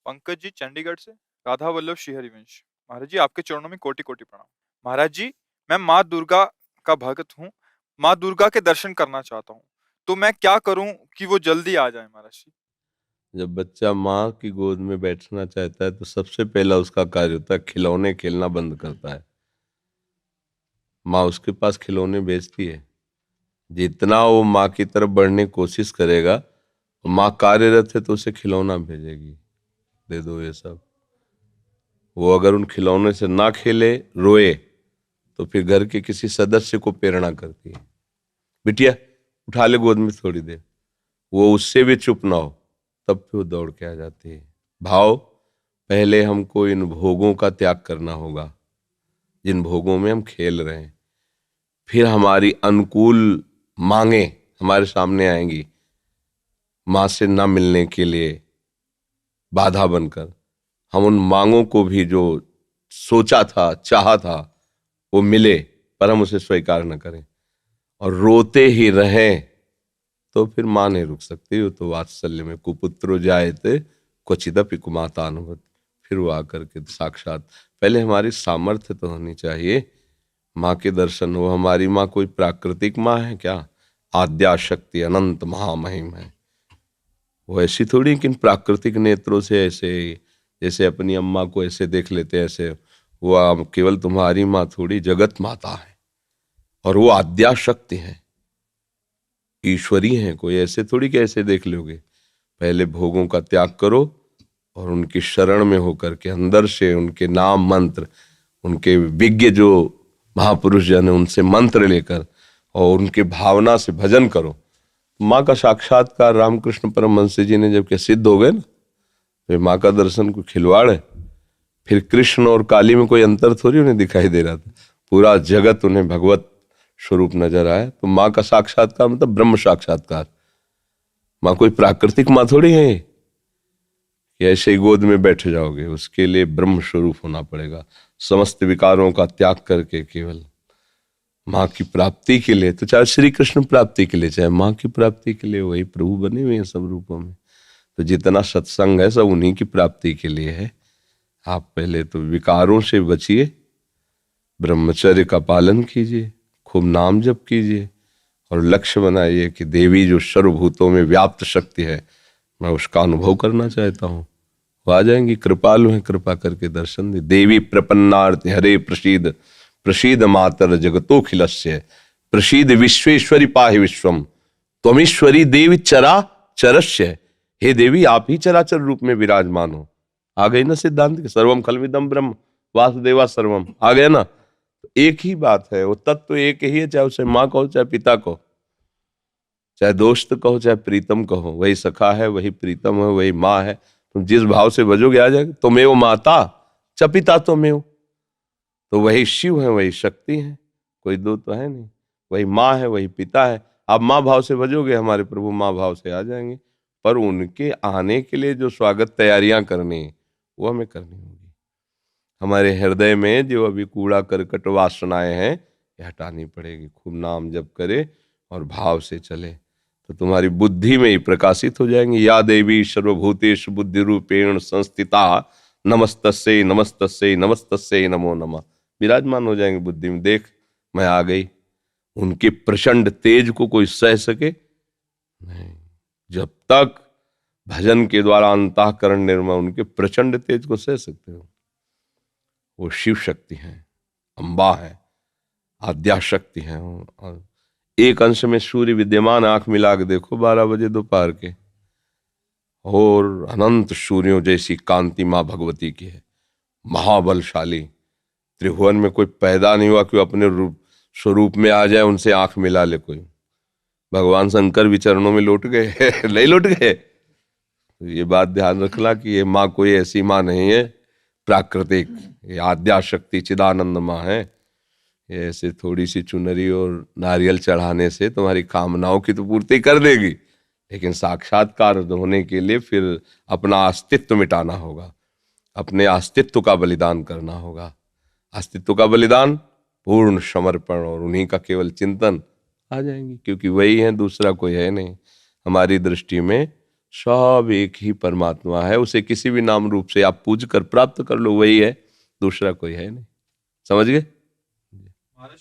पंकज जी चंडीगढ़ से। राधा वल्लभ श्री हरिवंश। महाराज जी आपके चरणों में कोटि कोटि प्रणाम। महाराज जी मैं माँ दुर्गा का भक्त हूँ। माँ दुर्गा के दर्शन करना चाहता हूँ, तो मैं क्या करूँ कि वो जल्दी आ जाए महाराज जी। जब बच्चा माँ की गोद में बैठना चाहता है तो सबसे पहला उसका कार्य होता है खिलौने खेलना बंद करता है। माँ उसके पास खिलौने भेजती है। जितना वो माँ की तरफ बढ़ने की कोशिश करेगा, माँ कार्यरत है तो उसे खिलौना भेजेगी, दे दो ये सब। वो अगर उन खिलौने से ना खेले, रोए, तो फिर घर के किसी सदस्य को प्रेरणा करती है, बिटिया उठा ले गोद में थोड़ी देर। वो उससे भी चुप ना हो, तब फिर वो दौड़ के आ जाती है। भाव, पहले हमको इन भोगों का त्याग करना होगा जिन भोगों में हम खेल रहे हैं। फिर हमारी अनुकूल मांगे हमारे सामने आएंगी, माँ से ना मिलने के लिए बाधा बनकर। हम उन मांगों को भी जो सोचा था, चाहा था, वो मिले, पर हम उसे स्वीकार न करें और रोते ही रहें, तो फिर माँ नहीं रुक सकती। वो तो वात्सल्य में कुपुत्रो जायते क्वचिदपि कुमातानुभूति। फिर वो आकर के साक्षात, पहले हमारी सामर्थ्य तो होनी चाहिए, माँ के दर्शन हो। हमारी माँ कोई प्राकृतिक माँ है क्या? आद्या शक्ति अनंत महामहिम है। वो ऐसी थोड़ी कि इन प्राकृतिक नेत्रों से ऐसे, जैसे अपनी अम्मा को ऐसे देख लेते हैं ऐसे। वो केवल तुम्हारी माँ थोड़ी, जगत माता है और वो आद्या शक्ति है, ईश्वरी हैं। कोई ऐसे थोड़ी कि ऐसे देख लोगे। पहले भोगों का त्याग करो और उनकी शरण में होकर के अंदर से उनके नाम मंत्र, उनके विज्ञ जो महापुरुष जन है उनसे मंत्र लेकर और उनके भावना से भजन करो। माँ का साक्षात्कार रामकृष्ण परमहंस जी ने जब के सिद्ध हो गए ना, फिर माँ का दर्शन को खिलवाड़ है। फिर कृष्ण और काली में कोई अंतर थोड़ी उन्हें दिखाई दे रहा था, पूरा जगत उन्हें भगवत स्वरूप नजर आया। तो माँ का साक्षात्कार मतलब ब्रह्म साक्षात्कार। माँ कोई प्राकृतिक माँ थोड़ी है कि ऐसे ही गोद में बैठ जाओगे। उसके लिए ब्रह्म स्वरूप होना पड़ेगा, समस्त विकारों का त्याग करके केवल माँ की प्राप्ति के लिए। तो चाहे श्री कृष्ण प्राप्ति के लिए, चाहे माँ की प्राप्ति के लिए, वही प्रभु बने हुए हैं सब रूपों में। तो जितना सत्संग है सब उन्हीं की प्राप्ति के लिए है। आप पहले तो विकारों से बचिए, ब्रह्मचर्य का पालन कीजिए, खूब नाम जप कीजिए और लक्ष्य बनाइए कि देवी जो सर्वभूतों में व्याप्त शक्ति है, मैं उसका अनुभव करना चाहता हूँ। वो आ जाएंगी, कृपालु हैं, कृपा करके दर्शन दे। देवी प्रपन्नार्ति हरे प्रसीद, प्रसीद मातर जगतोखिलस्य, प्रसीद विश्वेश्वरी पाहि विश्वम, त्वमीश्वरी देवी चरा चरस्य। हे देवी आप ही चराचर रूप में विराजमान हो। आ गई ना सिद्धांत के सर्वम खलविदम ब्रह्म वासुदेवा सर्वम, आ गया ना। तो एक ही बात है, वो तत्व तो एक ही है, चाहे उसे माँ कहो चाहे पिता कहो, चाहे दोस्त कहो चाहे प्रीतम कहो। वही सखा है, वही प्रीतम है, वही माँ है। तुम जिस भाव से भजोगे आ जाएगा। तुम्हें माता च पिता तुम्हें, तो वही शिव है, वही शक्ति है, कोई दो तो है नहीं। वही माँ है, वही पिता है। आप माँ भाव से भजोगे, हमारे प्रभु माँ भाव से आ जाएंगे। पर उनके आने के लिए जो स्वागत तैयारियां करनी वो हमें करनी होगी। हमारे हृदय में जो अभी कूड़ा करकट वासनाएं हैं, ये हटानी पड़ेगी। खूब नाम जप करे और भाव से चले तो तुम्हारी बुद्धि में ही प्रकाशित हो जाएंगी। या देवी सर्वभूतेषु बुद्धि रूपेण संस्थिता नमस्तस्यै नमस्तस्यै नमस्तस्यै नमो नमः। विराजमान हो जाएंगे बुद्धि में। देख मैं आ गई। उनके प्रचंड तेज को कोई सह सके नहीं। जब तक भजन के द्वारा अंतःकरण निर्मल, उनके प्रचंड तेज को सह सकते हो। वो शिव शक्ति है, अम्बा है, आद्या शक्ति है। और एक अंश में सूर्य विद्यमान, आंख मिला के देखो 12 बजे दोपहर के, और अनंत सूर्यों जैसी कांति माँ भगवती की है। महाबलशाली, त्रिभुवन में कोई पैदा नहीं हुआ कि अपने रूप स्वरूप में आ जाए, उनसे आंख मिला ले कोई। भगवान शंकर भी चरणों में लौट गए नहीं लौट गए। तो ये बात ध्यान रखना कि ये माँ कोई ऐसी माँ नहीं है प्राकृतिक, ये आद्या शक्ति चिदानंद माँ है। ये ऐसे थोड़ी सी चुनरी और नारियल चढ़ाने से तुम्हारी कामनाओं की तो पूर्ति कर देगी, लेकिन साक्षात्कार होने के लिए फिर अपना अस्तित्व मिटाना होगा, अपने अस्तित्व का बलिदान करना होगा। अस्तित्व का बलिदान, पूर्ण समर्पण और उन्हीं का केवल चिंतन, आ जाएंगी। क्योंकि वही है, दूसरा कोई है नहीं हमारी दृष्टि में। सब एक ही परमात्मा है, उसे किसी भी नाम रूप से आप पूज कर प्राप्त कर लो, वही है, दूसरा कोई है नहीं। समझ गए? महाराज